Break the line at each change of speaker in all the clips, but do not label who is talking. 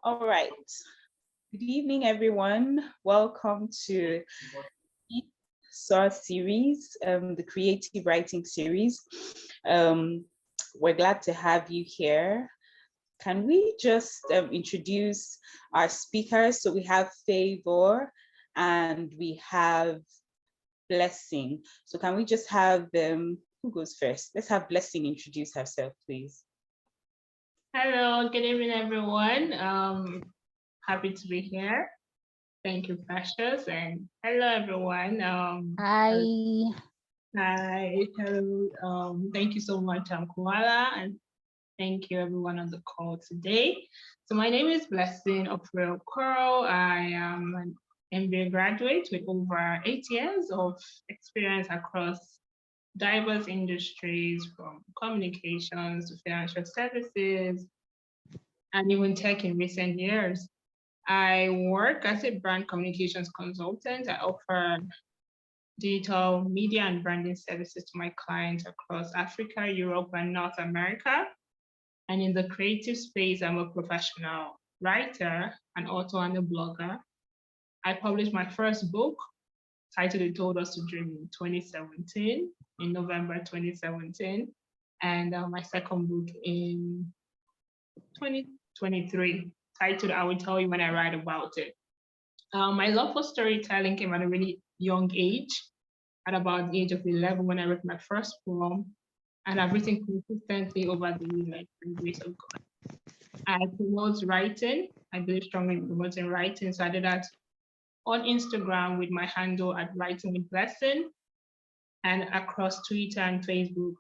All right. Good evening, everyone. Welcome to SOAR Series, the creative writing series. We're glad to have you here. Can we just introduce our speakers? So we have Favour and we have Blessing. So can we just have them, who goes first? Let's have Blessing introduce herself, please.
Hello, good evening, everyone. Happy to be here. Thank you, Precious, and hello, everyone.
Hi.
Hi, hello. Thank you so much, Koala, and thank you, everyone on the call today. So my name is Blessing Okoro. I am an MBA graduate with over 8 years of experience across diverse industries, from communications to financial services, and even tech in recent years. I work as a brand communications consultant. I offer digital media and branding services to my clients across Africa, Europe, and North America. And in the creative space, I'm a professional writer, an author, and a blogger. I published my first book titled It Told Us to Dream in 2017, in November 2017, and my second book in 2023, titled I Will Tell You When I Write About It. My love for storytelling came at a really young age, at about the age of 11 when I wrote my first poem, and I've written consistently over the years by the grace of God. I promote writing. I believe strongly in promoting writing, so I did that on Instagram with my handle at Writing with Blessing, and across Twitter and Facebook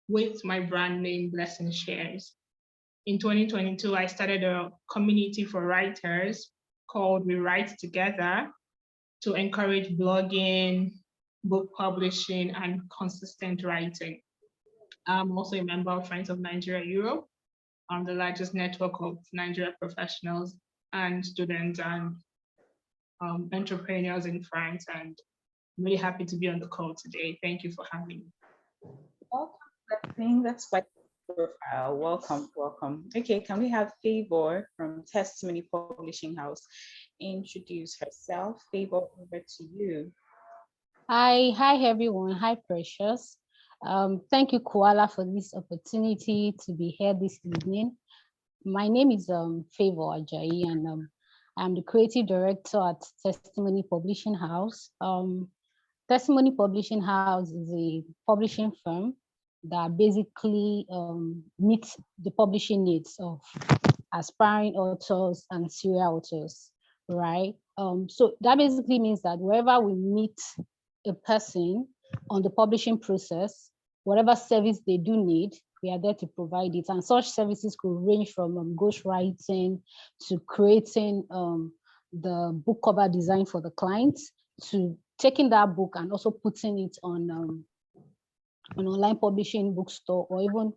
with my brand name Blessing Shares. In 2022, I started a community for writers called We Write Together to encourage blogging, book publishing, and consistent writing. I'm also a member of Friends of Nigeria Europe. I'm the largest network of Nigeria professionals and students and entrepreneurs in France, and I'm really happy to be on the call today. Thank you for having me.
Welcome, Blessing. That's quite a profile. Welcome. Okay, can we have Favour from Testimony Publishing House introduce herself? Favour, over to you.
Hi everyone. Hi, Precious. Thank you, Koala, for this opportunity to be here this evening. My name is Favour Ajayi, and I'm the creative director at Testimony Publishing House. Testimony Publishing House is a publishing firm that basically meets the publishing needs of aspiring authors and serial authors, right? So that basically means that wherever we meet a person on the publishing process, whatever service they do need, we are there to provide it. And such services could range from ghostwriting to creating the book cover design for the clients, to taking that book and also putting it on an online publishing bookstore, or even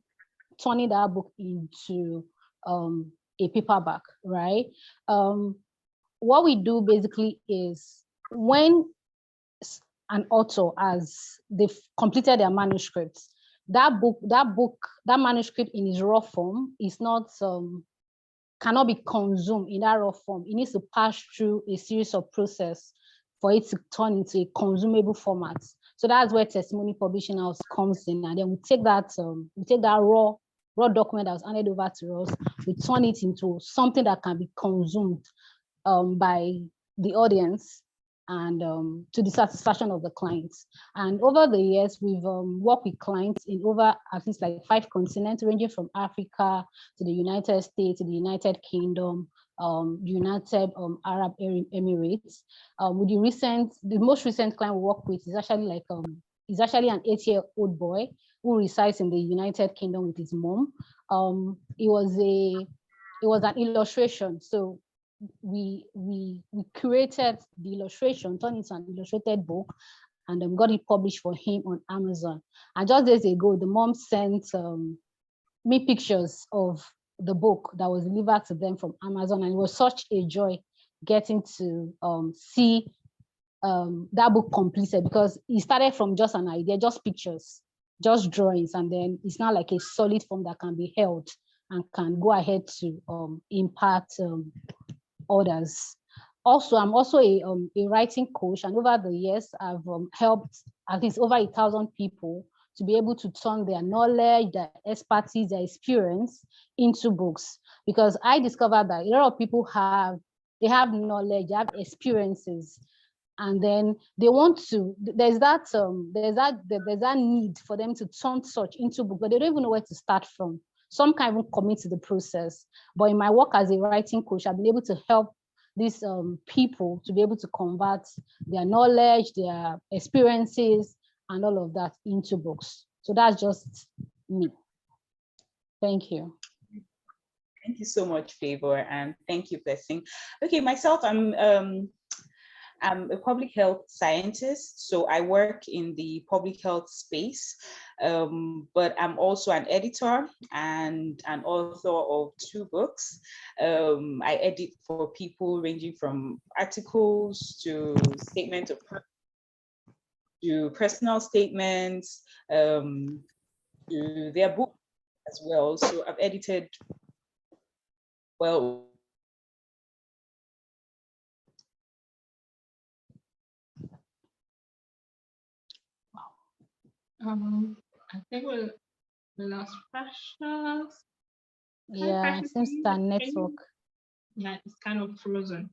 turning that book into a paperback, right? What we do basically is, when an author they've completed their manuscripts, that manuscript in its raw form is not cannot be consumed in that raw form. It needs to pass through a series of process for it to turn into a consumable format. So that's where Testimony Publishing House comes in, and then we take that raw document that was handed over to us, we turn it into something that can be consumed by the audience, and to the satisfaction of the clients. And over the years, we've worked with clients in over at least like 5 continents, ranging from Africa to the United States, to the United Kingdom, United Arab Emirates. With the most recent client we work with is actually an 8-year-old boy who resides in the United Kingdom with his mom. It was an illustration. So we created the illustration, turned it into an illustrated book, and got it published for him on Amazon. And just days ago, the mom sent me pictures of the book that was delivered to them from Amazon, and it was such a joy getting to see that book completed, because it started from just an idea, just pictures, just drawings, and then it's now like a solid form that can be held and can go ahead to impact others. Also, I'm also a writing coach, and over the years, I've helped at least over 1,000 people to be able to turn their knowledge, their expertise, their experience into books. Because I discovered that a lot of people have knowledge, they have experiences, and then they want to. There's that need for them to turn such into book, but they don't even know where to start from. Some can't even commit to the process. But in my work as a writing coach, I've been able to help these people to be able to convert their knowledge, their experiences, and all of that into books. So that's just me. Thank you.
Thank you so much, Favour, and thank you, Blessing. Okay, myself, I'm a public health scientist, so I work in the public health space, but I'm also an editor and an author of 2 books. I edit for people ranging from articles to statement of to personal statements, to their book as well. So I've edited, well,
I think we lost Precious.
Yeah, it seems that network.
Yeah, it's kind of frozen.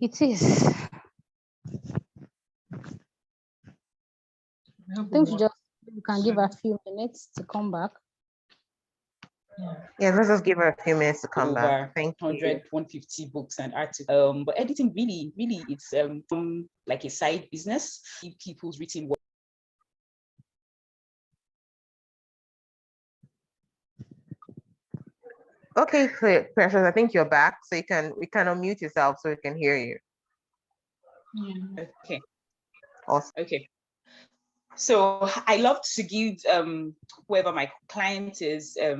It is. I think you can give her a few minutes to come back.
Yeah, let's just give her a few minutes to come back. Thank
100,
you.
150 books and articles. But editing really, it's like a side business. People's written work.
Okay, Precious, I think you're back, so we can unmute yourself so we can hear you.
Yeah.
Okay.
Awesome.
Okay. So I love to give whoever my client is a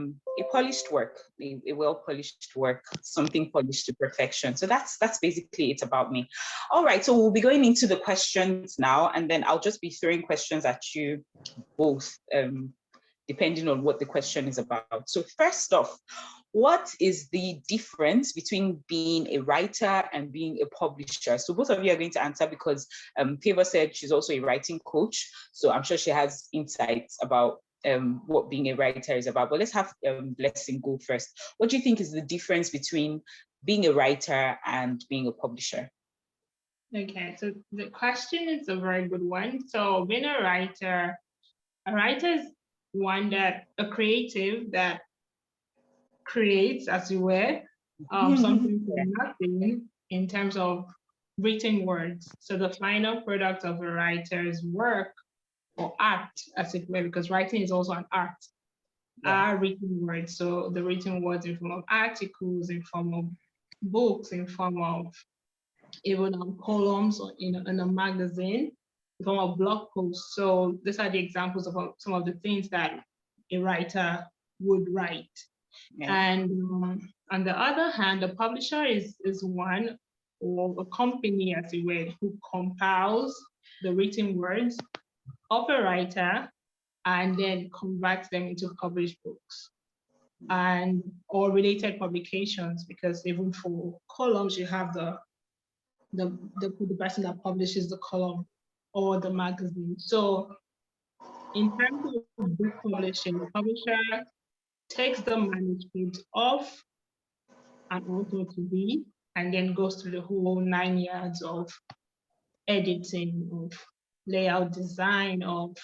polished work, a well-polished work, something polished to perfection. So that's basically it about me. All right, so we'll be going into the questions now, and then I'll just be throwing questions at you both, depending on what the question is about. So first off, what is the difference between being a writer and being a publisher? So both of you are going to answer because Favour said she's also a writing coach. So I'm sure she has insights about what being a writer is about. But let's have Blessing go first. What do you think is the difference between being a writer and being a publisher?
Okay, so the question is a very good one. So being a writer is one a creative that creates, as you were, something from nothing in terms of written words. So the final product of a writer's work or art, as it were, because writing is also an art, are written words. So the written words in form of articles, in form of books, in form of even columns or in a magazine, in form of blog posts. So these are the examples of some of the things that a writer would write. Yeah. And on the other hand, the publisher is one, or a company, as it were, who compiles the written words of a writer and then converts them into published books and or related publications, because even for columns, you have the person that publishes the column or the magazine. So in terms of book publishing, the publisher takes the manuscript of an author to be, and then goes through the whole 9 yards of editing, of layout design, of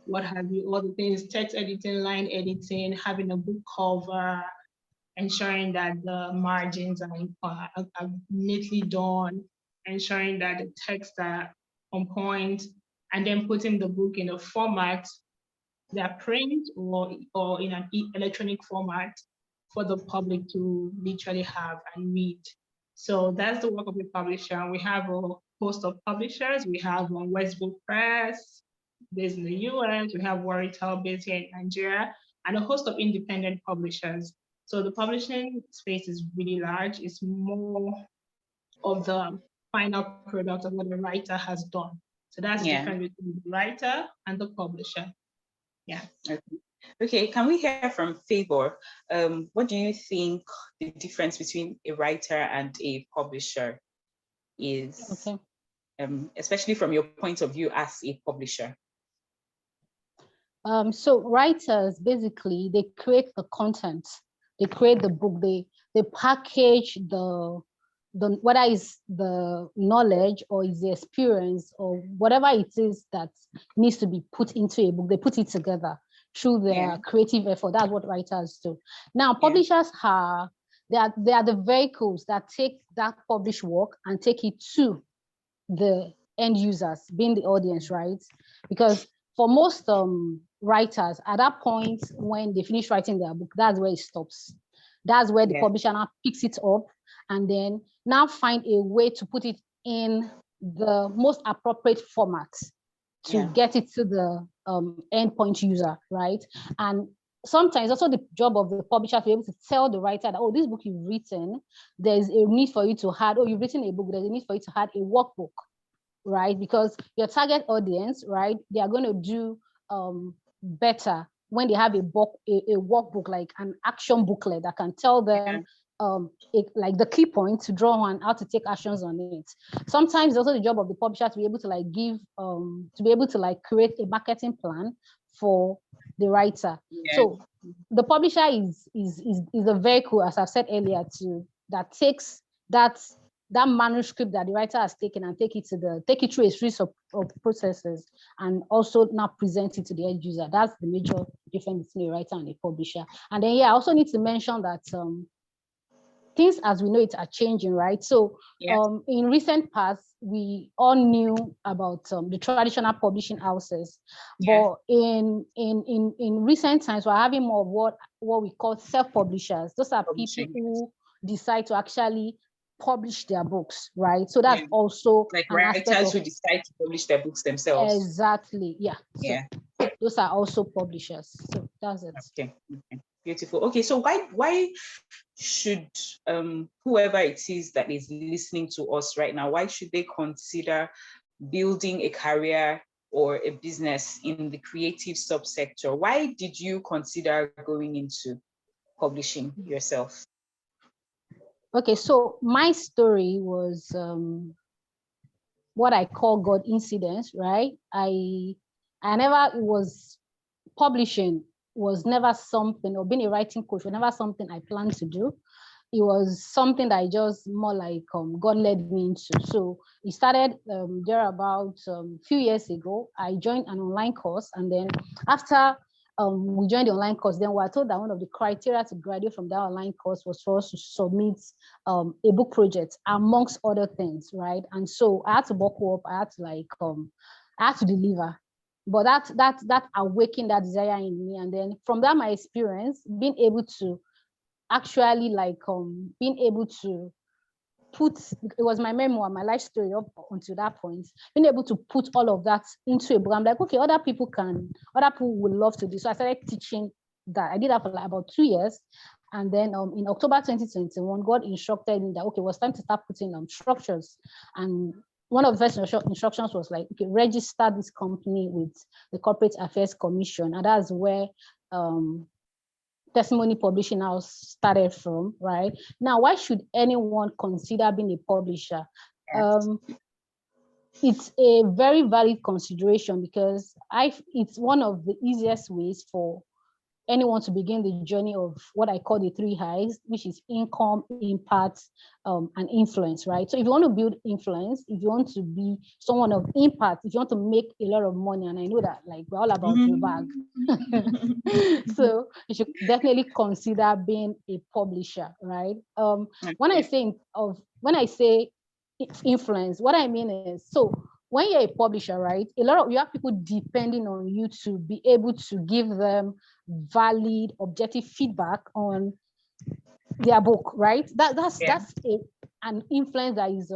what have you, all the things, text editing, line editing, having a book cover, ensuring that the margins are neatly done, ensuring that the texts are on point, and then putting the book in a format, that print or in an electronic format for the public to literally have and read. So that's the work of a publisher. We have a host of publishers. We have Westbrook Press, based in the US. We have Warrital, based here in Nigeria, and a host of independent publishers. So the publishing space is really large. It's more of the final product of what the writer has done. So that's the difference between the writer and the publisher. Yeah.
Okay. Okay, can we hear from Favour? What do you think the difference between a writer and a publisher is?
Okay.
Especially from your point of view as a publisher.
So writers, basically, they create the content, they create the book, they package the whether it's the knowledge or is the experience or whatever it is that needs to be put into a book, they put it together through their creative effort. That's what writers do. Now, publishers are they are the vehicles that take that published work and take it to the end users, being the audience, right? Because for most writers, at that point when they finish writing their book, that's where it stops. That's where the publisher now picks it up and then now find a way to put it in the most appropriate format to get it to the endpoint user, right? And sometimes also the job of the publisher to be able to tell the writer that, oh, this book you've written, there's a need for you to add, oh, you've written a book, there's a need for you to add a workbook, right? Because your target audience, right, they are going to do better when they have a workbook, like an action booklet that can tell them like the key points to draw on, how to take actions on it. Sometimes it's also the job of the publisher to be able to like give, to be able to like create a marketing plan for the writer. So the publisher is a vehicle, as I've said earlier, that takes that manuscript that the writer has taken and take it through a series of processes and also now present it to the end user. That's the major difference between a writer and a publisher. And then I also need to mention that things as we know it are changing, right? So in recent past, we all knew about the traditional publishing houses, but in recent times, we're having more of what we call self-publishers. Those are people who decide to actually publish their books, right? So that's also
like writers who decide to publish their books themselves.
Exactly. So those are also publishers. So that's it.
Okay. Beautiful. Okay, so why should whoever it is that is listening to us right now, why should they consider building a career or a business in the creative subsector? Why did you consider going into publishing yourself?
Okay, so my story was what I call God incidents, right? I never was publishing was never something, or being a writing coach was never something I planned to do. It was something that I just more like God led me into. So it started there about a few years ago. I joined an online course, and then after we joined the online course, then we were told that one of the criteria to graduate from that online course was for us to submit a book project, amongst other things, right? And so I had to buckle up. I had to like I had to deliver. But that awakened that desire in me, and then from that my experience, being able to actually like being able to put, it was my memoir, my life story up until that point, being able to put all of that into a book. I'm like, okay, other people would love to do. So I started teaching that. I did that for like about 2 years. And then in October 2021, God instructed me that, okay, it was time to start putting structures. And one of the first instructions was like, okay, register this company with the Corporate Affairs Commission. And that's where Testimony Publishing House started from, right? Now, why should anyone consider being a publisher? It's a very valid consideration because it's one of the easiest ways for anyone to begin the journey of what I call the 3 highs, which is income, impact, and influence, right? So if you want to build influence, if you want to be someone of impact, if you want to make a lot of money, and I know that like we're all about the bag, so you should definitely consider being a publisher, right? When I say influence, what I mean is, so when you're a publisher, right, you have people depending on you to be able to give them valid, objective feedback on their book, right? That's an influence that is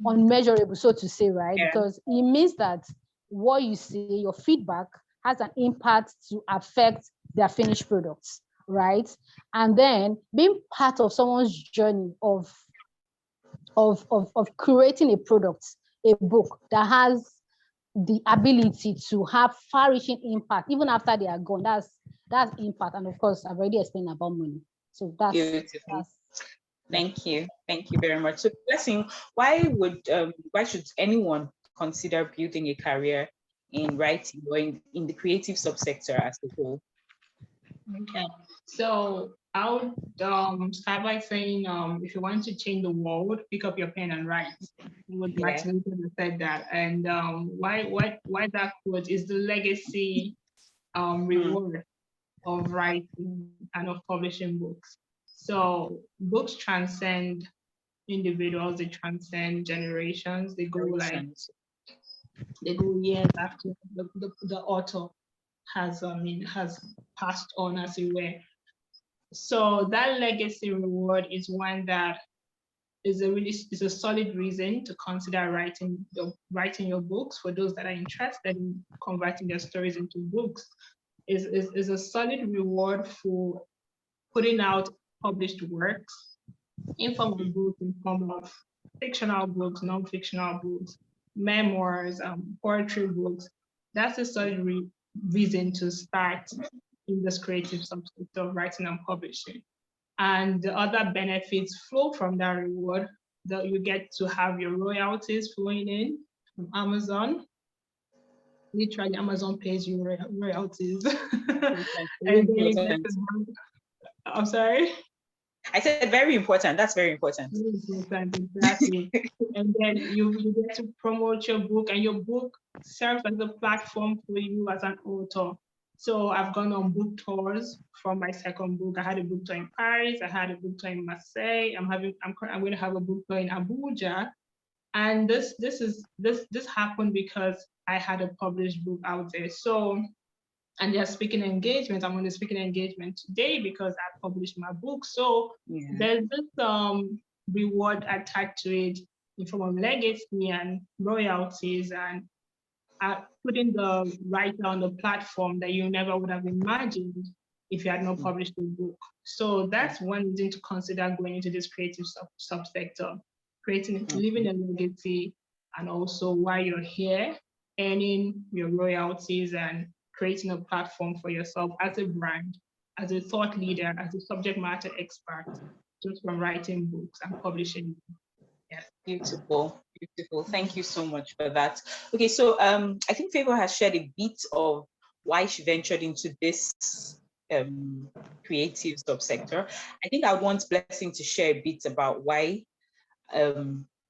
unmeasurable, so to say, right? Because it means that what you say, your feedback, has an impact to affect their finished products, right? And then being part of someone's journey of creating a product, a book that has the ability to have far-reaching impact even after they are gone. That's impact, and of course, I've already explained about money. So
Beautiful. Thank you very much. So, Blessing, why should anyone consider building a career in writing or in the creative subsector as a whole?
Okay, so I would start by saying, if you want to change the world, pick up your pen and write. What Max Milton said that, and why that quote is the legacy reward of writing and of publishing books. So books transcend individuals, they transcend generations, they go years after the author has passed on, as it were. So that legacy reward is one that is a solid reason to consider writing your books. For those that are interested in converting their stories into books, is a solid reward for putting out published works in form of books, in form of fictional books, non-fictional books, memoirs, poetry books. That's a solid reason to start in this creative subject of writing and publishing. And the other benefits flow from that reward, that you get to have your royalties flowing in from Amazon. Literally, Amazon pays you royalties. And then you get to I'm sorry?
I said very important. That's very important.
Very important, exactly. And then you get to promote your book, and your book serves as a platform for you as an author. So I've gone on book tours for my second book. I had a book tour in Paris. I had a book tour in Marseille. I'm going to have a book tour in Abuja. And this happened because I had a published book out there. So, and there's speaking engagement. I'm on the speaking engagement today because I published my book. So there's this reward attached to it in form of legacy and royalties, and putting the writer on the platform that you never would have imagined if you had not published a book. So that's one reason to consider going into this creative subsector, leaving a legacy, and also while you're here, earning your royalties and creating a platform for yourself as a brand, as a thought leader, as a subject matter expert, just from writing books and publishing. Yes.
Beautiful. Thank you so much for that. Okay, so I think Favour has shared a bit of why she ventured into this creative subsector. I think I want Blessing to share a bit about why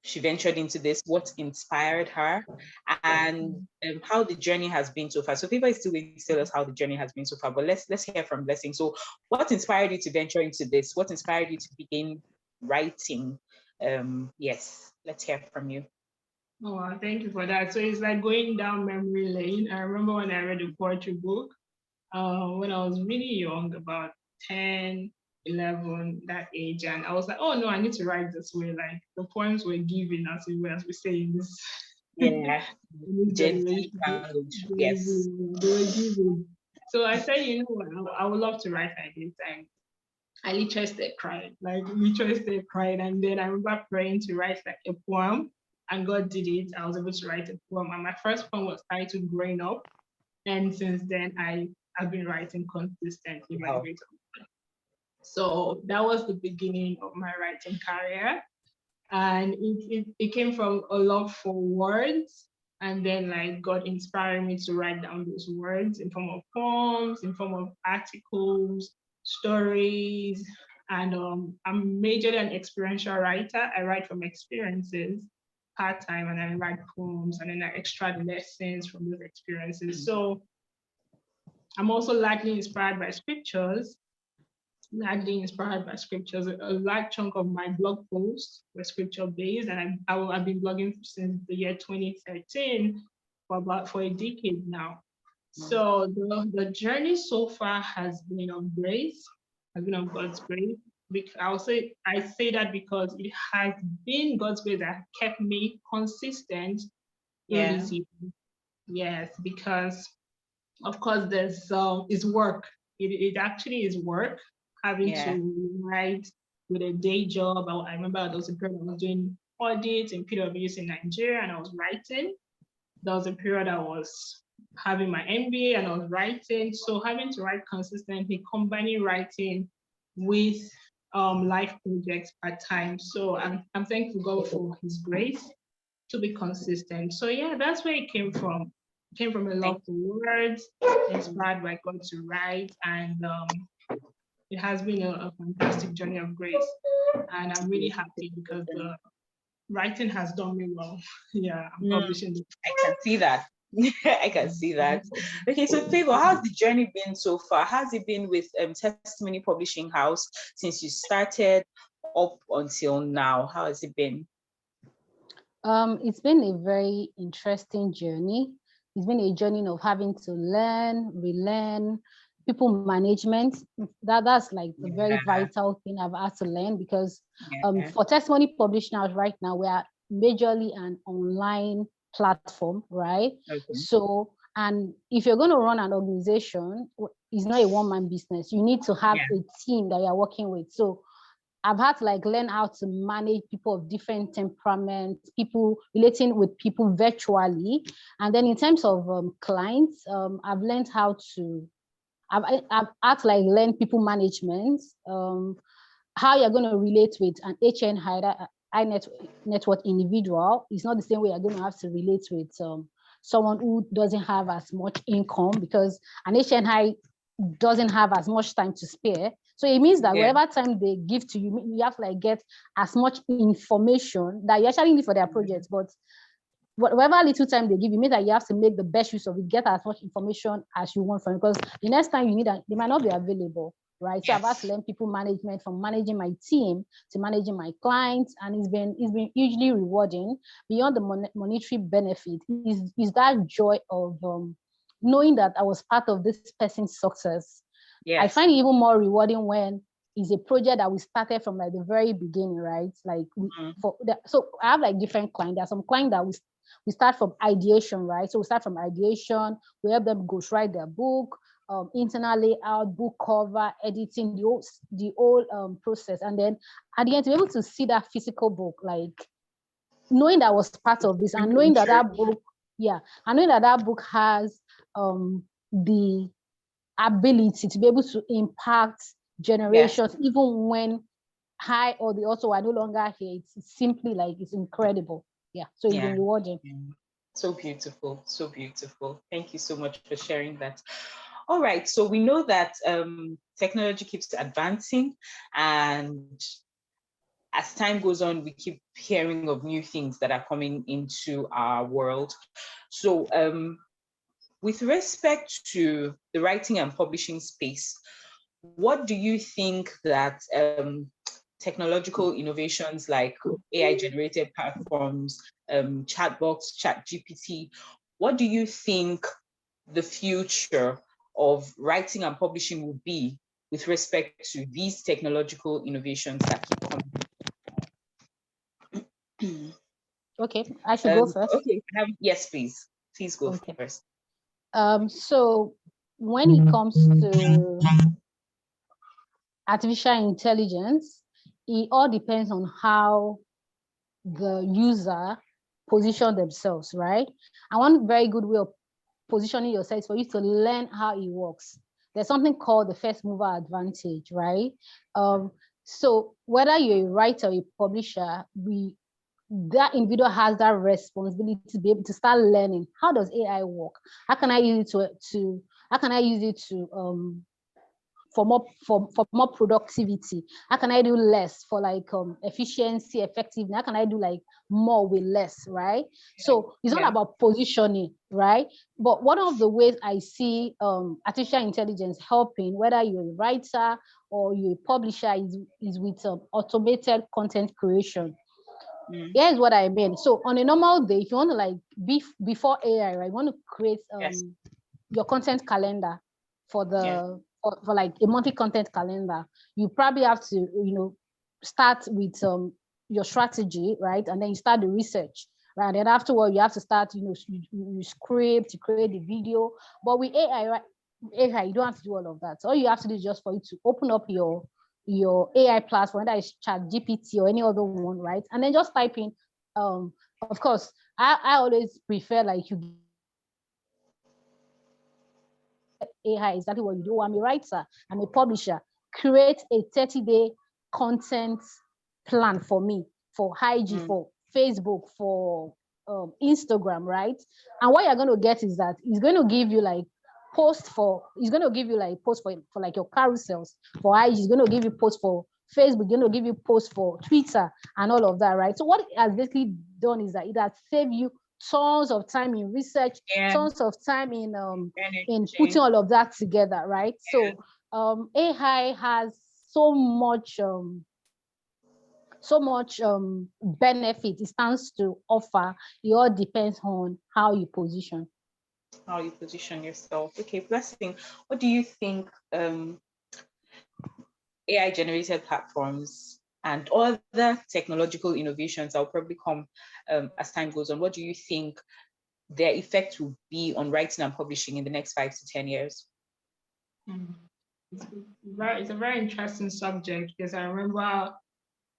she ventured into this, what inspired her, and how the journey has been so far. So Favour is still going to tell us how the journey has been so far, but let's hear from Blessing. So what inspired you to venture into this? What inspired you to begin writing? Yes, let's hear from you.
Oh, thank you for that. So it's like going down memory lane. I remember when I read a poetry book when I was really young, about 10, 11, that age. And I was like, oh no, I need to write this way. Like the poems were given, as we say in this.
Yeah,
generation.
Yes.
They were given. So I said, you know what, I would love to write like this. And I literally started crying, And then I remember praying to write like a poem, and God did it. I was able to write a poem. And my first poem was titled Growing Up. And since then, I've been writing consistently.
Wow.
So that was the beginning of my writing career. And it came from a love for words. And then like God inspired me to write down those words in form of poems, in form of articles, stories. And I'm majored an experiential writer. I write from experiences part-time, and I write poems, and then I extract lessons from those experiences. So I'm also largely inspired by scriptures. A large chunk of my blog posts were scripture-based, and I've been blogging since the year 2013 for a decade now. So the journey so far has been on God's grace. I say that because it has been God's grace that kept me consistent in this year. Yes, because of course there's it's work. It actually is work, having to write with a day job. I remember there was a period I was doing audits in PwC in Nigeria, and I was writing. there was a period I was having my MBA and I was writing. So having to write consistently, combining writing with life projects at times. So I'm thankful God for His grace to be consistent. So yeah, that's where it came from. It came from a love for words, inspired by God to write, and it has been a fantastic journey of grace. And I'm really happy because the writing has done me well. Yeah, I'm publishing.
I can see that. I can see that. Okay, so Favour, how's the journey been so far? How's it been with Testimony Publishing House since you started up until now? How has it been?
It's been a very interesting journey. It's been a journey of having to learn, relearn, people management. That's like a very vital thing I've had to learn, because for Testimony Publishing House right now, we are majorly an online platform, right?
Okay.
So, and if you're going to run an organization, it's not a one-man business. You need to have a team that you're working with. So I've had to like learn how to manage people of different temperaments, people relating with people virtually. And then in terms of clients, I've learned how to, I've had to like learn people management, how you're going to relate with an HN high net worth individual. It's not the same way you're going to have to relate with someone who doesn't have as much income, because an HN high doesn't have as much time to spare. So it means that whatever time they give to you, you have to like get as much information that you actually need for their projects. But whatever little time they give you, means that you have to make the best use of it, get as much information as you want from it, because the next time you need that, they might not be available, right? So I've had to learn people management, from managing my team to managing my clients, and it's been hugely rewarding. Beyond the monetary benefit is that joy of knowing that I was part of this person's success. I find it even more rewarding when it's a project that we started from like the very beginning, right? Like so I have like different clients. There are some clients that we start from ideation, right? So we start from ideation, we help them ghostwrite their book, internal layout, book cover, editing, the whole process. And then at the end, to be able to see that physical book, like knowing that I was part of this, and knowing that that book, and knowing that book has the ability to be able to impact generations, even when I or the author are no longer here. It's simply like, it's incredible. So it's been rewarding.
So beautiful, so beautiful. Thank you so much for sharing that. All right, so we know that technology keeps advancing, and as time goes on, we keep hearing of new things that are coming into our world. So with respect to the writing and publishing space, what do you think that technological innovations like AI-generated platforms, chatbots, ChatGPT, what do you think the future of writing and publishing will be with respect to these technological innovations that keep coming?
Okay, I should go first.
Okay, yes, please. Please go first.
So when it comes to artificial intelligence, it all depends on how the user position themselves, right? And one very good way of positioning yourself is for you to learn how it works. There's something called the first mover advantage, right? So whether you're a writer or a publisher, that individual has that responsibility to be able to start learning. How does AI work? How can I use it for more productivity? How can I do less for like efficiency, effectiveness? How can I do like more with less, right? So it's all about positioning, right? But one of the ways I see artificial intelligence helping, whether you're a writer or you're a publisher, is with automated content creation. Here's what I mean. So on a normal day, if you want to like before AI, right, you want to create your content calendar for the for like a monthly content calendar. You probably have to start with your strategy, right, and then you start the research, right, and then afterward you have to start you script, you create the video. But with AI, right, you don't have to do all of that. So all you have to do is just for you to open up your AI platform, whether it's ChatGPT or any other one, right? And then just type in, of course, I always prefer like you AI exactly what you do. I'm a writer, I'm a publisher. Create a 30-day content plan for me, for IG, for Facebook, for Instagram, right? And what you're going to get is that it's going to give you like it's going to give you like post for like your carousels for IG, it's going to give you post for Facebook, going to give you post for Twitter and all of that, right? So what it has basically done is that it has saved you tons of time in research, tons of time in putting all of that together, right? So AI has so much benefit it stands to offer. It all depends on how you position.
How you position yourself. Okay, Blessing, what do you think AI generated platforms and other technological innovations that will probably come as time goes on, what do you think their effect will be on writing and publishing in the next 5 to 10 years?
It's a very interesting subject because I remember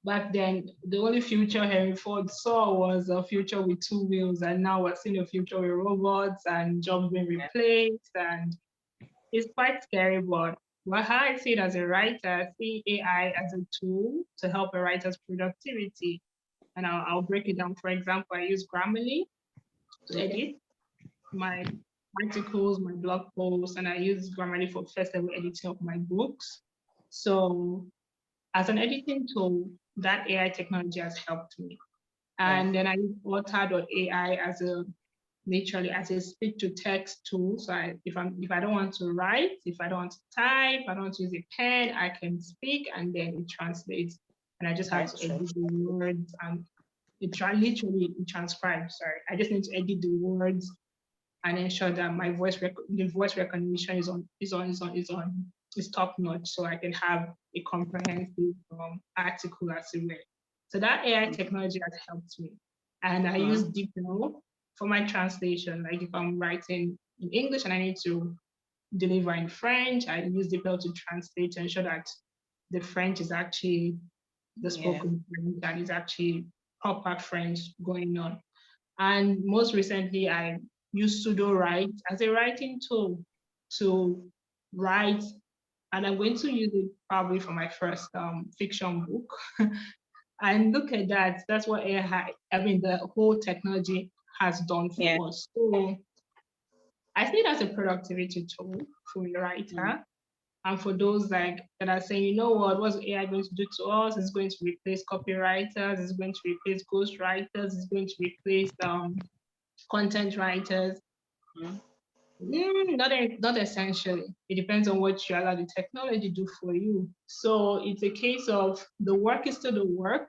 back then the only future Henry Ford saw was a future with two wheels, and now we're seeing a future with robots and jobs being replaced, and it's quite scary. But how I see it as a writer, I see AI as a tool to help a writer's productivity, and I'll break it down. For example, I use Grammarly to edit my articles, my blog posts, and I use Grammarly for first level editing of my books. So as an editing tool, that AI technology has helped me. And then I use Author.ai as a speech to text tool. So if I don't want to write, if I don't want to type, I don't want to use a pen, I can speak and then it translates. And I just have to edit the words and it transcribes. Sorry, I just need to edit the words and ensure that my the voice recognition is top notch, so I can have a comprehensive article as well. So that AI technology has helped me, and I use DeepL for my translation. Like if I'm writing in English and I need to deliver in French, I use DeepL to translate to ensure that the French is actually the spoken French, that is actually proper French going on. And most recently, I use Pseudo-Write as a writing tool to write, and I'm going to use it probably for my first fiction book. And look at that, that's what AI, the whole technology has done for us. So I see it as a productivity tool for a writer. And for those that are saying, you know what's AI going to do to us? It's going to replace copywriters, it's going to replace ghostwriters, it's going to replace content writers. Not essentially. It depends on what you allow the technology to do for you. So it's a case of the work is still the work.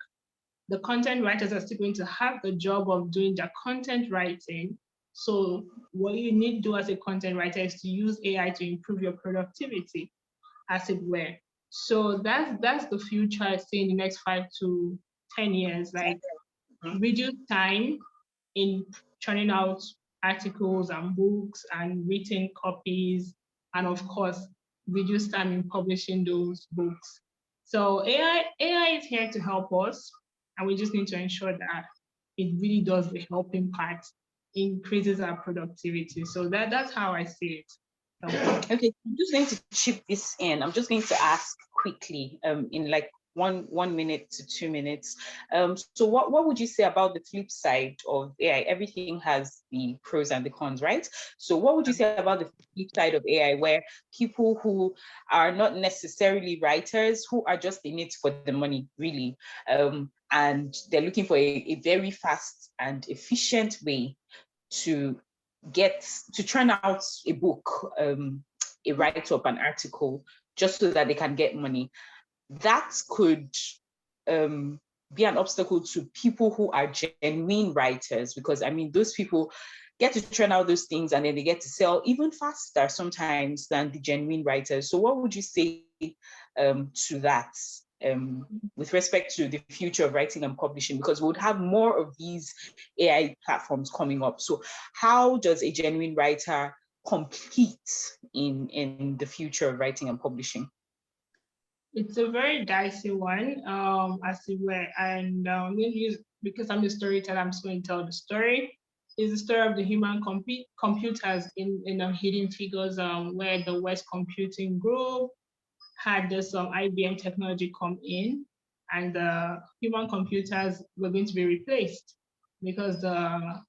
The content writers are still going to have the job of doing their content writing. So what you need to do as a content writer is to use AI to improve your productivity, as it were. So that's the future I see in the next 5 to 10 years, like reduce time in churning out articles and books and written copies, and of course, reduce time in publishing those books. So AI is here to help us, and we just need to ensure that it really does the helping part, increases our productivity. So that's how I see it.
Okay, I'm just going to chip this in. I'm just going to ask quickly, in like one minute to 2 minutes. So what would you say about the flip side of AI? Everything has the pros and the cons, right? So what would you say about the flip side of AI, where people who are not necessarily writers, who are just in it for the money, really, and they're looking for a very fast and efficient way to churn out a book, a write-up, an article, just so that they can get money? That could be an obstacle to people who are genuine writers, because I mean, those people get to churn out those things and then they get to sell even faster sometimes than the genuine writers. So what would you say to that? With respect to the future of writing and publishing, because we would have more of these AI platforms coming up. So how does a genuine writer compete in the future of writing and publishing?
It's a very dicey one, as it were, and I'm going to use because I'm the storyteller, I'm just going to tell the story. Is the story of the human computers in Hidden Figures, where the West Computing Group had this IBM technology come in, and the human computers were going to be replaced because the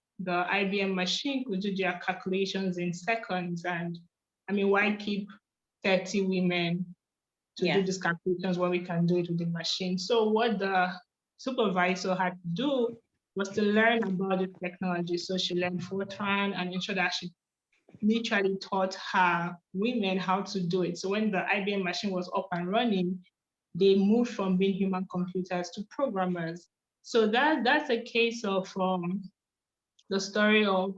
IBM machine could do their calculations in seconds. And I mean, why keep 30 women to do these calculations when we can do it with the machine? So what the supervisor had to do was to learn about the technology. So she learned Fortran and ensure that she literally taught her women how to do it. So when the IBM machine was up and running, they moved from being human computers to programmers. So that's a case of the story of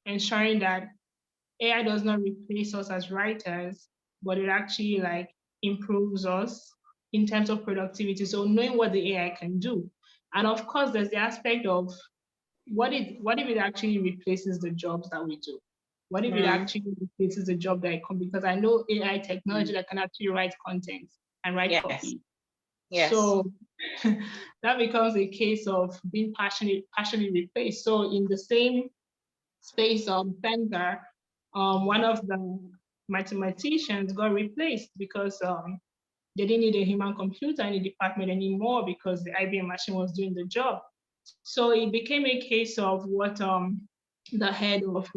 ensuring that AI does not replace us as writers, but it actually like improves us in terms of productivity. So knowing what the AI can do. And of course, there's the aspect of what if it actually replaces the jobs that we do? What if it actually replaces the job that I come? Because I know AI technology that can actually write content and write copy.
Yes.
So that becomes a case of being partially replaced. So in the same space of Fender, one of the mathematicians got replaced because they didn't need a human computer in the department anymore because the IBM machine was doing the job. So it became a case of what the head of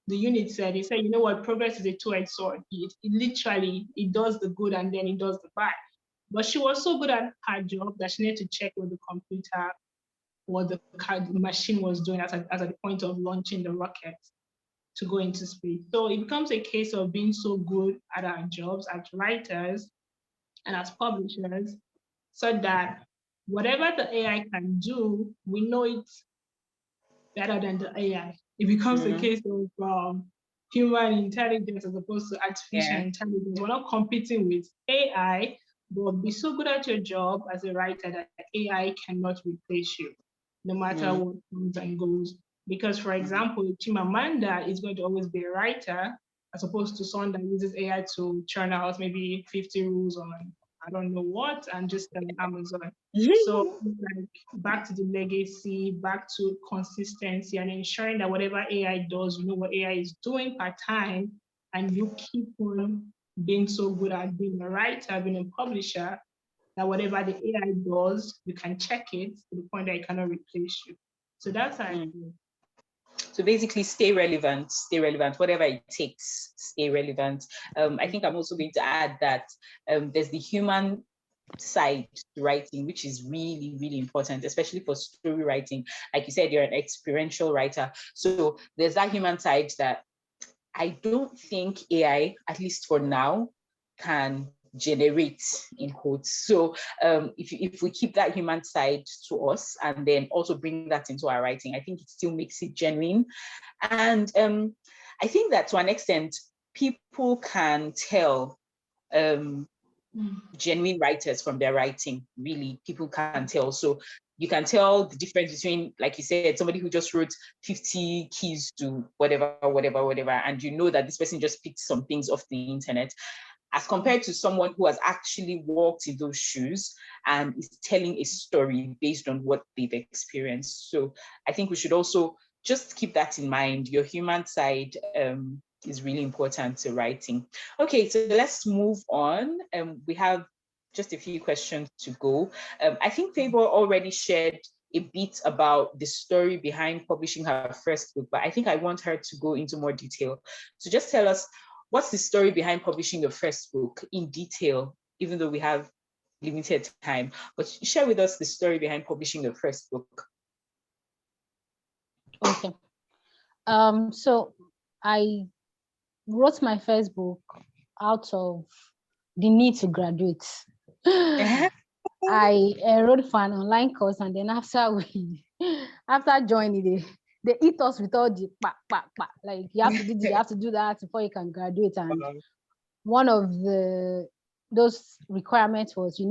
the unit said. He said, you know what, progress is a two-edged sword. It literally, it does the good and then it does the bad. But she was so good at her job that she needed to check with the computer what the machine was doing as at the point of launching the rocket to go into space. So it becomes a case of being so good at our jobs as writers and as publishers, so that whatever the AI can do, we know it's better than the AI. It becomes a case of human intelligence as opposed to artificial intelligence. We're not competing with AI, but be so good at your job as a writer that AI cannot replace you, no matter what comes and goes. Because, for example, Chimamanda is going to always be a writer as opposed to someone that uses AI to churn out maybe 50 rules on I don't know what and just sell on Amazon. So like back to the legacy, back to consistency and ensuring that whatever AI does, you know what AI is doing part time, and you keep on being so good at being a writer, being a publisher, that whatever the AI does, you can check it to the point that it cannot replace you. So that's how I feel.
So basically stay relevant, whatever it takes, stay relevant. I think I'm also going to add that there's the human side to writing, which is really, really important, especially for story writing. Like you said, you're an experiential writer. So there's that human side that I don't think AI, at least for now, can generate in quotes. So if we keep that human side to us and then also bring that into our writing, I think it still makes it genuine. And I think that to an extent, people can tell genuine writers from their writing. Really, people can tell. So you can tell the difference between, like you said, somebody who just wrote 50 keys to whatever, and you know that this person just picked some things off the internet, as compared to someone who has actually walked in those shoes and is telling a story based on what they've experienced. So I think we should also just keep that in mind. Your human side is really important to writing. Okay, so let's move on. We have just a few questions to go. I think Favour already shared a bit about the story behind publishing her first book, but I think I want her to go into more detail. So just tell us, what's the story behind publishing your first book in detail, even though we have limited time, but share with us the story behind publishing your first book.
Okay. So I wrote my first book out of the need to graduate. I enrolled for an online course, and then after joining, they eat us with all the like you have to do this, you have to do that before you can graduate. And one of those requirements was you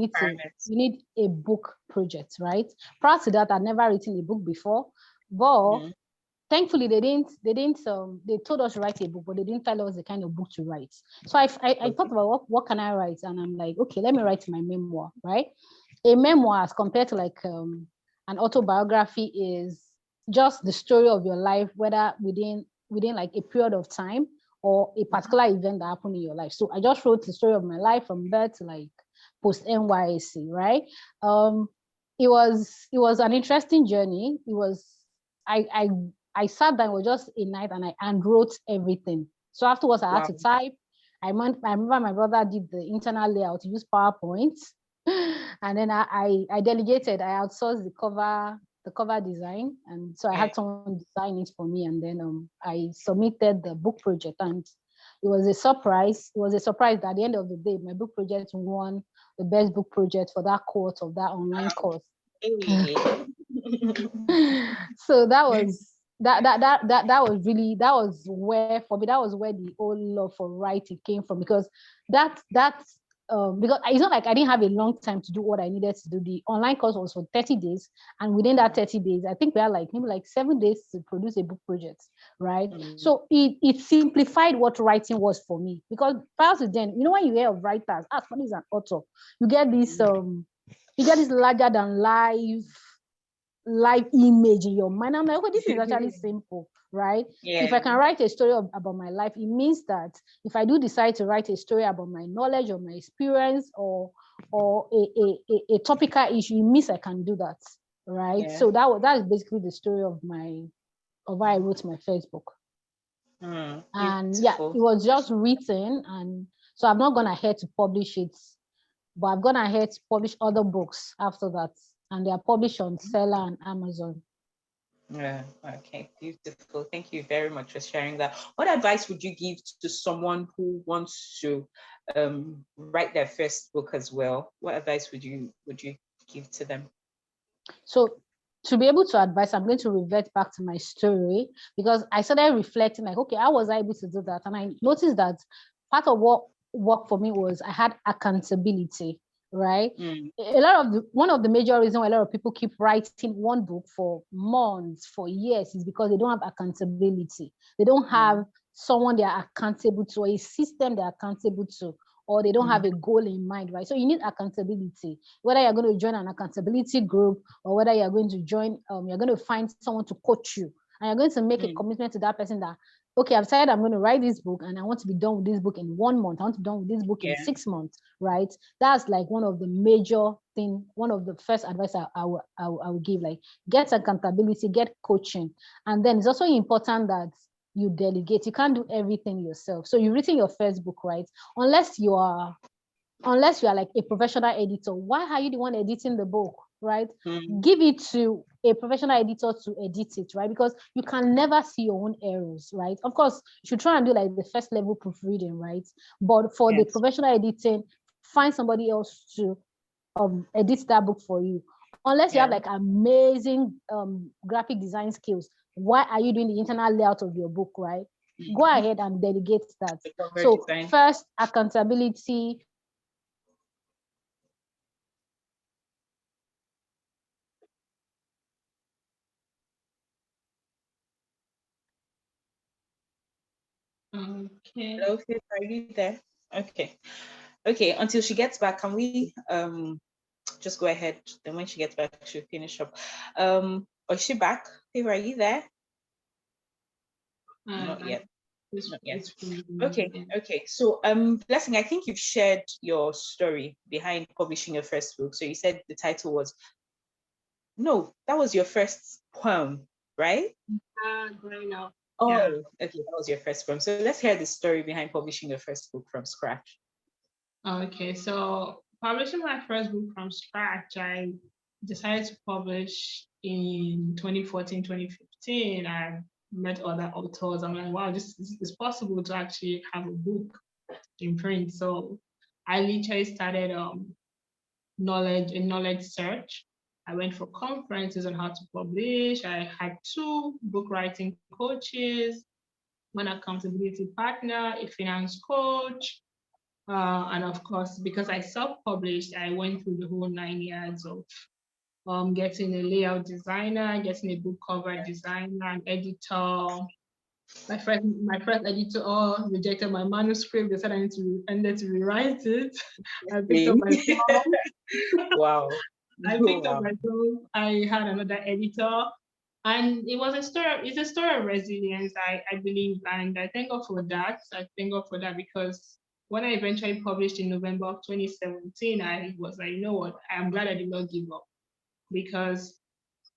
need a book project, right? Prior to that, I'd never written a book before, but thankfully they told us to write a book, but they didn't tell us the kind of book to write. So I thought about what can I write, and I'm like, okay, let me write my memoir, right? A memoir as compared to like an an autobiography is just the story of your life, whether within like a period of time or a particular event that happened in your life. So I just wrote the story of my life from there to like post NYSC, right? It was an interesting journey. It was I sat down, it was just a night, and I wrote everything. So afterwards I had to type. I remember my brother did the internal layout, use PowerPoint. And then I delegated, I outsourced the cover design. And so I had someone design it for me. And then I submitted the book project, and it was a surprise. It was a surprise that at the end of the day, my book project won the best book project for that course of that online course. So that was that was where, for me, that was where the whole love for writing came from, because because it's not like I didn't have a long time to do what I needed to do. The online course was for 30 days, and within that 30 days, I think we had maybe 7 days to produce a book project, right? So it simplified what writing was for me, because prior to then, when you hear of writers, as somebody is an author, you get this larger than life image in your mind. I'm like, okay, this is actually simple, right? If I can write a story about my life, it means that if I do decide to write a story about my knowledge or my experience or a topical issue, it means I can do that, right? So that is basically the story of why I wrote my first book. And yeah, it was just written, and so I've not gone ahead to publish it, but I've gone ahead to publish other books after that. And they are published on Seller and Amazon.
Yeah, okay, beautiful. Thank you very much for sharing that. What advice would you give to someone who wants to write their first book as well? What advice would you give to them?
So to be able to advise, I'm going to revert back to my story, because I started reflecting like, okay, how was I able to do that? And I noticed that part of what worked for me was I had accountability. Right. One of the major reasons why a lot of people keep writing one book for months, for years, is because they don't have accountability. They don't have someone they are accountable to, or a system they're accountable to, or they don't have a goal in mind, right? So you need accountability, whether you're going to join an accountability group or whether you're going to join, you're going to find someone to coach you, and you're going to make a commitment to that person that, okay, I've decided I'm going to write this book and I want to be done with this book in 1 month. I want to be done with this book in 6 months, right? That's like one of the major things, one of the first advice I will give, like get accountability, get coaching. And then it's also important that you delegate. You can't do everything yourself. So you've written your first book, right? Unless you are like a professional editor, why are you the one editing the book, right? Give it to a professional editor to edit it, right? Because you can never see your own errors, right? Of course, you should try and do like the first level proofreading, right? But for the professional editing, find somebody else to edit that book for you. Unless you have like amazing graphic design skills, why are you doing the internal layout of your book, right? Go ahead and delegate that. So first, accountability.
Okay.
Hello, are you there? Okay, until she gets back, can we just go ahead? Then when she gets back, she'll finish up. Is she back? Favour, are you there? Not yet. Not yet. Okay. So Blessing, I think you've shared your story behind publishing your first book. So you said the title was, no, that was your first poem, right?
Growing up.
Oh, yeah. Okay, that was your first poem. So let's hear the story behind publishing your first book from scratch.
Okay, so publishing my first book from scratch, I decided to publish in 2014, 2015. I met other authors. I'm like, wow, this is possible to actually have a book in print. So I literally started knowledge search. I went for conferences on how to publish. I had 2 book writing coaches, one accountability partner, a finance coach. And of course, because I self-published, I went through the whole 9 years of getting a layout designer, getting a book cover designer, an editor. My first editor rejected my manuscript. They said I needed to rewrite it. I picked up myself.
Wow.
I
Oh,
picked up
wow.
myself. I had another editor, and it was a story. It's a story of resilience, I believe, and I thank God for that. I thank God for that because when I eventually published in November of 2017, I was like, you know what? I'm glad I did not give up because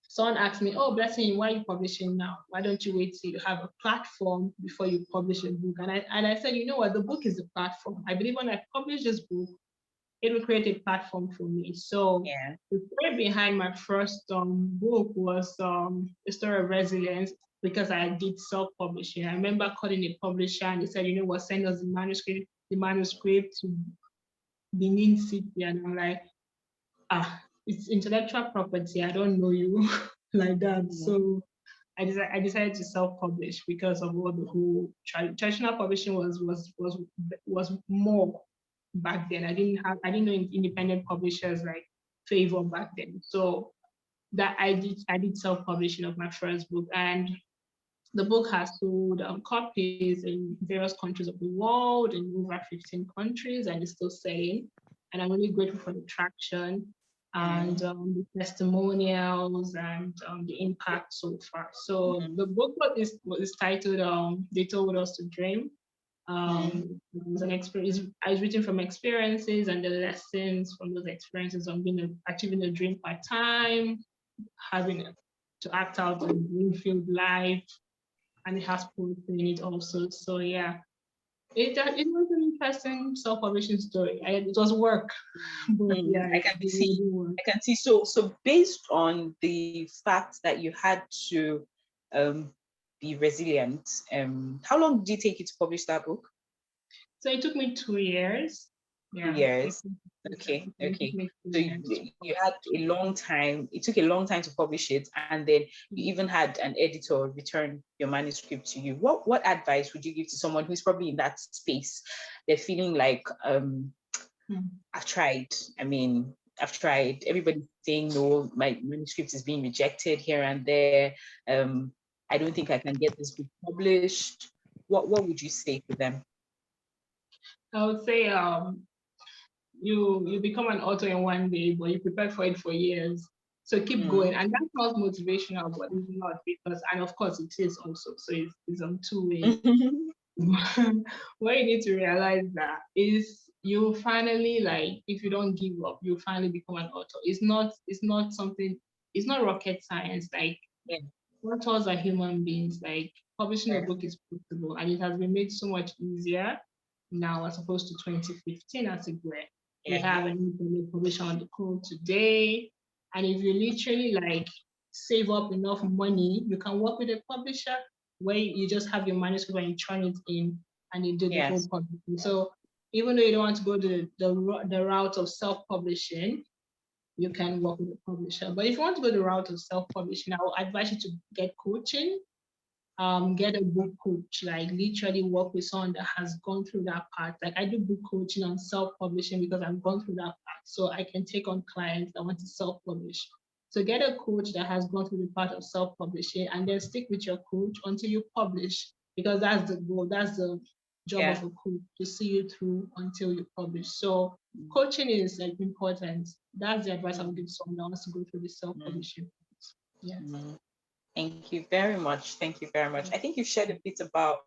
someone asked me, "Oh, Blessing, why are you publishing now? Why don't you wait till you have a platform before you publish a book?" And I said, you know what? The book is the platform. I believe when I publish this book, it will create a platform for me. So
Yeah.
the story behind my first book was a story of resilience because I did self-publishing. I remember calling a publisher and they said, you know what, send us the manuscript to Benin City. And I'm like, it's intellectual property. I don't know you like that. So I decided to self-publish because of what the whole traditional publishing was more back then. I didn't know independent publishers like Favour back then. So that I did self-publishing of my first book, and the book has sold copies in various countries of the world, in over 15 countries, and it's still selling. And I'm really grateful for the traction and the testimonials and the impact so far. So the book is titled They Told Us to Dream. It was an experience. It's written from experiences and the lessons from those experiences on achieving a dream part time, having to act out a dream-filled life, and it has poetry in it also. So yeah, it was an interesting self-publishing story. It was work, but yeah,
I can see. I can see. So based on the fact that you had to be resilient, how long did it take you to publish that book?
So it took me 2 years.
2 years. Okay. So you had a long time. It took a long time to publish it, and then you even had an editor return your manuscript to you. What advice would you give to someone who's probably in that space? They're feeling like I've tried. I mean, I've tried. Everybody's saying no. My manuscript is being rejected here and there. I don't think I can get this book published. What would you say to them?
I would say you become an author in one day, but you prepare for it for years. So keep going. And that sounds motivational, but it's not because, and of course it is also. So it's on two ways. What you need to realize that is you finally, like, if you don't give up, you finally become an author. It's not something, it's not rocket science. Like authors are human beings. Like publishing a book is possible and it has been made so much easier now as opposed to 2015 as it were. We have an independent publisher on the call today. And if you literally like save up enough money, you can work with a publisher where you just have your manuscript and you turn it in and you do the whole publishing. So even though you don't want to go the route of self-publishing, you can work with a publisher. But if you want to go the route of self-publishing, I would advise you to get coaching. Get a book coach, like literally work with someone that has gone through that part. Like I do book coaching on self-publishing because I've gone through that part. So I can take on clients that want to self-publish. So get a coach that has gone through the part of self-publishing and then stick with your coach until you publish, because that's the goal. That's the job of a coach, to see you through until you publish. So coaching is like important. That's the advice I would give someone that wants to go through the self-publishing. Yeah.
Thank you very much. Thank you very much. I think you shared a bit about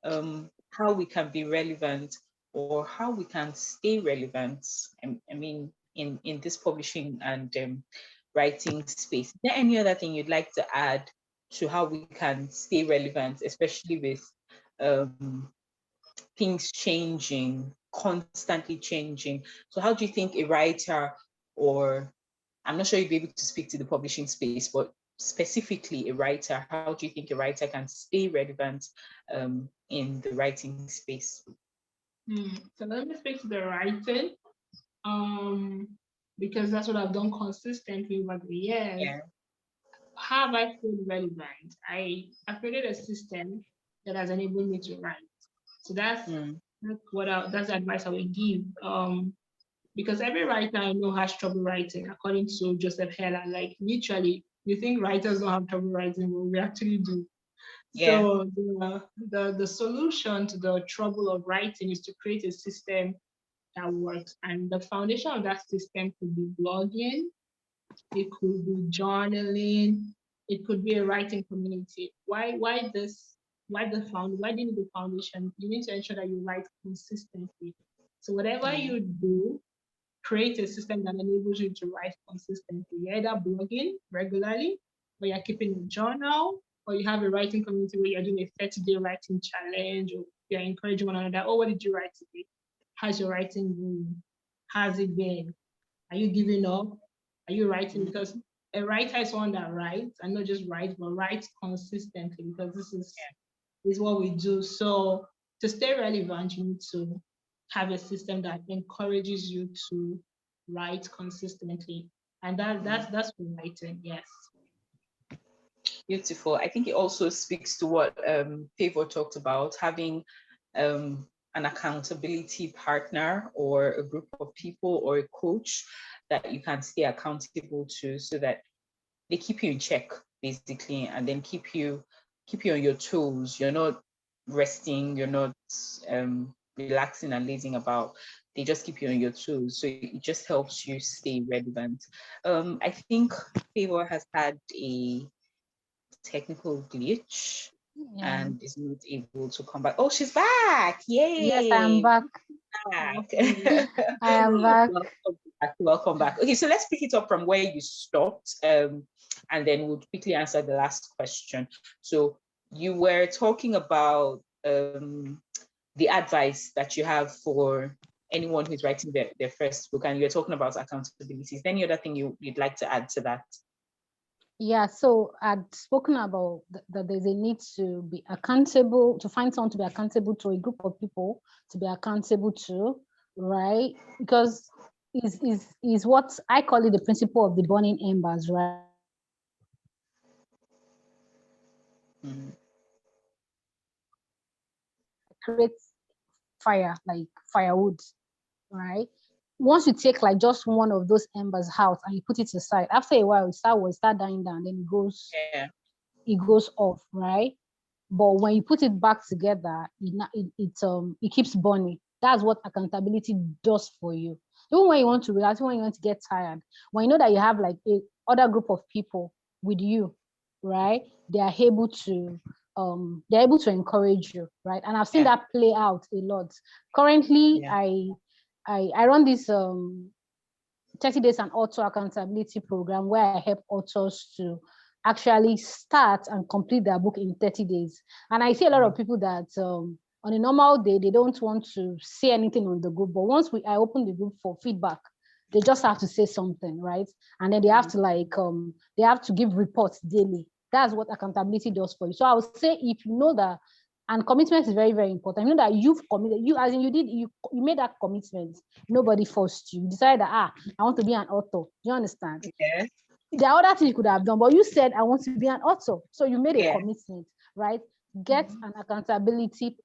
how we can be relevant or how we can stay relevant. I mean, in this publishing and writing space. Is there any other thing you'd like to add to how we can stay relevant, especially with things changing, constantly changing? So how do you think a writer, or I'm not sure you'd be able to speak to the publishing space, but specifically a writer, how do you think a writer can stay relevant in the writing space?
So let me speak to the writing, because that's what I've done consistently over the years. How have I stayed relevant? I created a system that has enabled me to write. So that's that's the advice I would give. Because every writer I know has trouble writing, according to Joseph Heller. Like literally, you think writers don't have trouble writing, but we actually do. So the solution to the trouble of writing is to create a system that works. And the foundation of that system could be blogging, it could be journaling, it could be a writing community. Why the foundation? You need to ensure that you write consistently. So whatever you do, create a system that enables you to write consistently. You're either blogging regularly, or you're keeping a journal, or you have a writing community where you're doing a 30-day writing challenge, or you're encouraging one another. Oh, what did you write today? How's your writing going? How's it been? Are you giving up? Are you writing? Because a writer is one that writes, and not just writes, but writes consistently, because this is what we do. So to stay relevant, you need to have a system that encourages you to write consistently. And that's for writing, yes.
Beautiful. I think it also speaks to what Favour talked about, having an accountability partner or a group of people or a coach that you can stay accountable to, so that they keep you in check, basically, and then keep you on your toes. You're not resting, you're not relaxing and lazing about. They just keep you on your toes. So it just helps you stay relevant. I think Favour has had a technical glitch and is not able to come back. Oh, she's back. Yay.
Yes, I am back.
Back.
I am back.
Welcome back. Okay, so let's pick it up from where you stopped, and then we'll quickly answer the last question. So you were talking about the advice that you have for anyone who's writing their first book, and you're talking about accountability. Is there any other thing you'd like to add to that?
Yeah, so I'd spoken about that there's a need to be accountable, to find someone to be accountable to, a group of people to be accountable to, right? Because is what I call it the principle of the burning embers, right? Creates fire, like firewood, right? Once you take like just one of those embers out and you put it aside, after a while it start dying down, then it goes off, right? But when you put it back together, it keeps burning. That's what accountability does for you. Even when you want to relax, when you want to get tired, when you know that you have like a other group of people with you, right? They are able to encourage you, right? And I've seen that play out a lot. Currently, I run this 30 days and author accountability program where I help authors to actually start and complete their book in 30 days. And I see a lot of people that on a normal day, they don't want to say anything on the group, but once I open the group for feedback, they just have to say something, right? And then they have to they have to give reports daily. That's what accountability does for you. So I would say, if you know that, and commitment is very, very important. You know that you've committed, you made that commitment. Nobody forced you. You decided that, I want to be an author. Do you understand?
Yes.
There are other things you could have done, but you said, I want to be an author. So you made a commitment, right? Get an accountability,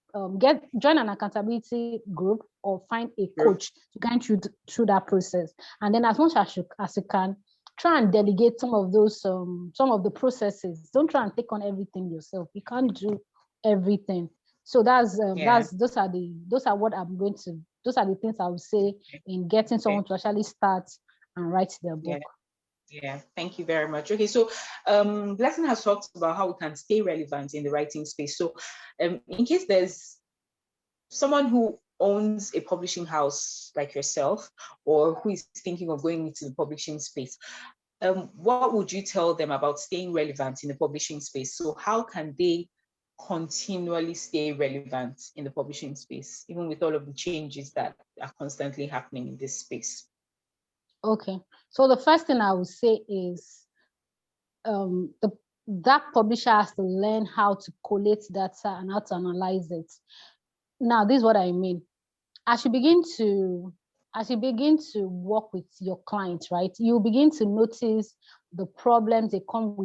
join an accountability group, or find a coach to guide you through that process. And then as much as you can, try and delegate some of those, some of the processes. Don't try and take on everything yourself. You can't do everything. So those are what I'm going to, those are the things I would say in getting someone to actually start and write their book.
Yeah, thank you very much. Okay, so Blessing has talked about how we can stay relevant in the writing space. So in case there's someone who owns a publishing house like yourself, or who is thinking of going into the publishing space, what would you tell them about staying relevant in the publishing space? So how can they continually stay relevant in the publishing space, even with all of the changes that are constantly happening in this space?
Okay, so the first thing I would say is that publisher has to learn how to collate data and how to analyze it. Now, this is what I mean. As you begin to work with your clients, right, you begin to notice the problems they come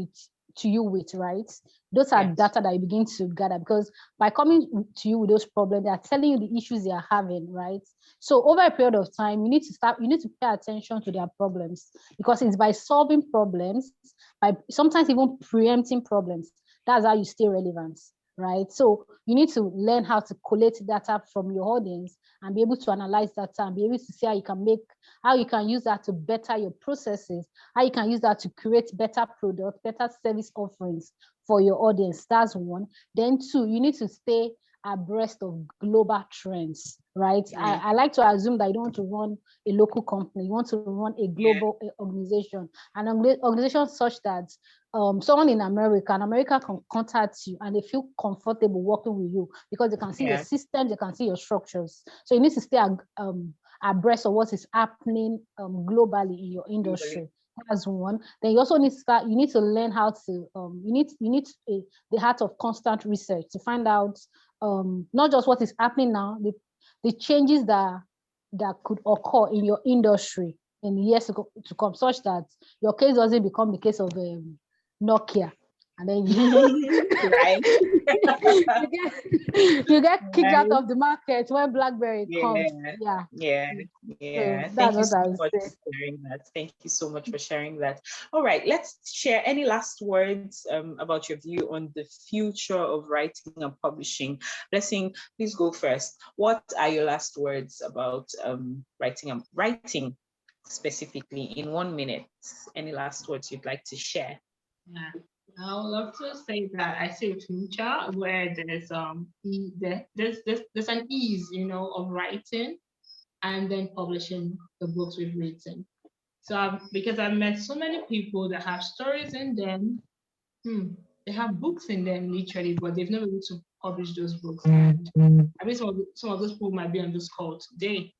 to you with, right? Those are data that you begin to gather, because by coming to you with those problems, they are telling you the issues they are having, right? So over a period of time, you need to pay attention to their problems, because it's by solving problems, by sometimes even preempting problems, that's how you stay relevant, right? So you need to learn how to collate data from your audience and be able to analyze data and be able to see how you can use that to better your processes, how you can use that to create better product, better service offerings for your audience. That's one. Then two, you need to stay abreast of global trends, right? I like to assume that you don't want to run a local company, you want to run a global organization, an organization such that someone in America can contact you and they feel comfortable working with you because they can see your systems, they can see your structures. So you need to stay abreast of what is happening globally in your industry. That's one. Then you also need to learn how to the art of constant research to find out not just what is happening now, the changes that could occur in your industry in years to come, such that your case doesn't become the case of Nokia, and then
Right.
you get kicked out of the market when BlackBerry comes.
Yeah.
So
Thank
that's
you
what
so
I would
much
say.
for sharing that. Thank you so much for sharing that. All right, let's share any last words about your view on the future of writing and publishing. Blessing, please go first. What are your last words about writing specifically in 1 minute? Any last words you'd like to share?
Yeah, I would love to say that I see a future where there's there's an ease, of writing and then publishing the books we've written. So because I've met so many people that have stories in them, they have books in them literally, but they've never been able to publish those books. And I mean, some of those people might be on this call today.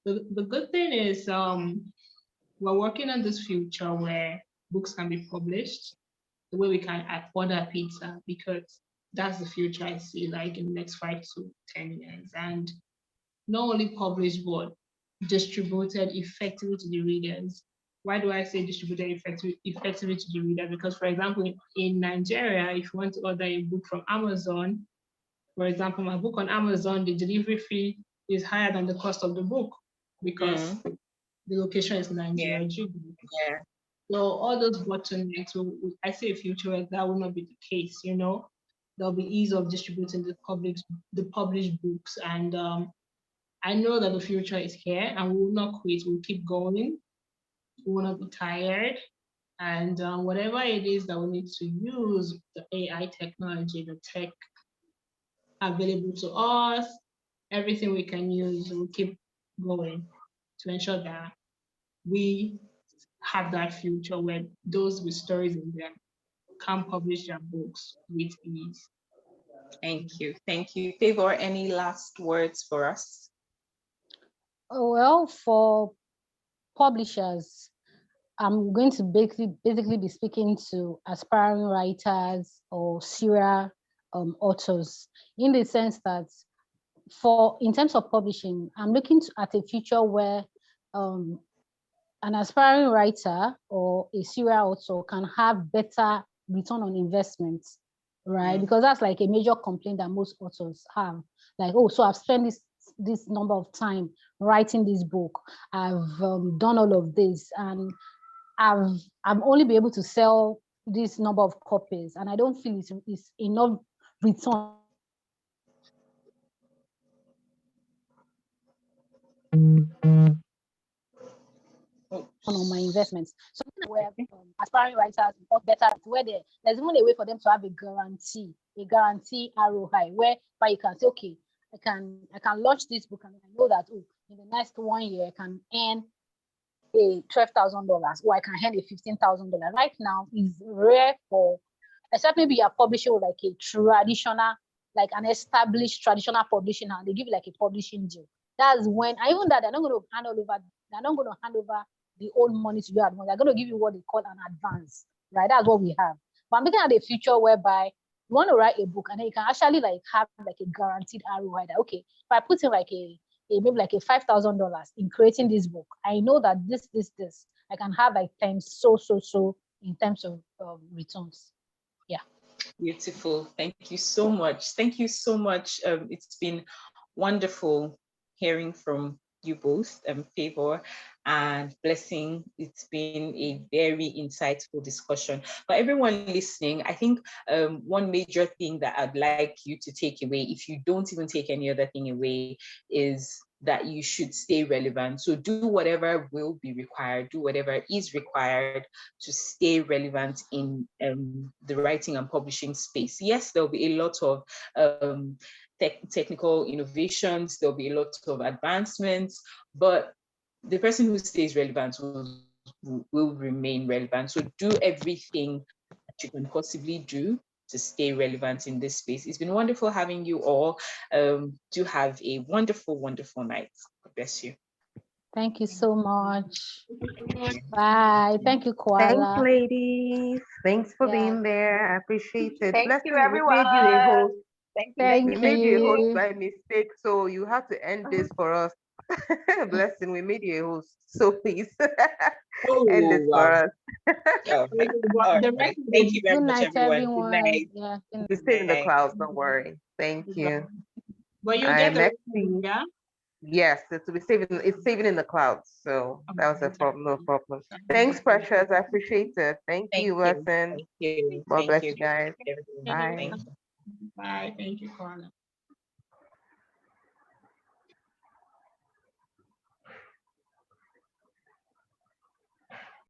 The good thing is we're working on this future where books can be published the way we can order pizza, because that's the future I see, like in the next 5 to 10 years. And not only published, but distributed effectively to the readers. Why do I say distributed effectively to the reader? Because, for example, in Nigeria, if you want to order a book from Amazon, for example, my book on Amazon, the delivery fee is higher than the cost of the book because the location is Nigeria.
Yeah.
So all those bottlenecks, I see a future where that will not be the case. There'll be ease of distributing the published books, and I know that the future is here, and we will not quit. We'll keep going. We will not be tired, and whatever it is that we need to use, the AI technology, the tech available to us, everything we can use, we'll keep going to ensure that we have that future where those with stories in them can publish their books with ease.
Thank you. Favour, any last words for us?
Well, for publishers, I'm going to basically be speaking to aspiring writers or serial authors, in the sense that in terms of publishing, I'm looking at a future where an aspiring writer or a serial author can have better return on investment, right? Because that's like a major complaint that most authors have. Like, oh, so I've spent this number of time writing this book. I've done all of this, and I'm only be able to sell this number of copies, and I don't feel it's enough return on my investments. So where aspiring writers got better, where there's even a way for them to have a guarantee ROI, where you can say, okay, I can launch this book, and I know that in the next 1 year I can earn a $12,000, or I can earn a $15,000. Right now is rare except maybe you're publishing with like a traditional, like an established traditional publishing house. They give you like a publishing deal. That's when, even that, they're not going to hand over the old money to you at once. They're going to give you what they call an advance, right? That's what we have. But I'm looking at a future whereby you want to write a book, and then you can actually like have like a guaranteed ROI that, okay, if I put in like maybe like a $5,000 in creating this book, I know that this, I can have like times so in terms of returns. Yeah.
Beautiful. Thank you so much. It's been wonderful hearing from you both, Favour and Blessing. It's been a very insightful discussion. For everyone listening, I think one major thing that I'd like you to take away, if you don't even take any other thing away, is that you should stay relevant. So do whatever will be required, do whatever is required to stay relevant in the writing and publishing space. Yes, there'll be a lot of technical innovations, there'll be a lot of advancements, but the person who stays relevant will remain relevant. So do everything that you can possibly do to stay relevant in this space. It's been wonderful having you all. Do have a wonderful, wonderful night. God bless you.
Thank you so much. Bye. Thank you,
Thanks,
Koala.
ladies. Thanks for
Yeah.
being there. I appreciate it.
Thank
Blessing,
you,
we made you a
everyone.
host.
Thank you.
Thank
We made you a host
you.
by mistake, so you have to end this for us. Blessing, we made you a host, so please end this
Oh,
for
wow.
us.
All
The
right.
rest of
Thank you
the
very
Good
much,
night,
everyone. Good
everyone.
night.
Yeah. Good
We stay in the
Night.
clouds, don't worry. Thank you.
But you
I
get the
next week.
yeah.
Yes, it's saving in the clouds. So that was a problem, no problem. Thanks, Precious. I appreciate it. Thank
Thank
you,
you.
Lesson.
Thank you.
God
Thank
bless
you.
you guys.
Everyone.
Bye.
Thank you.
Bye. Thank you, Carla.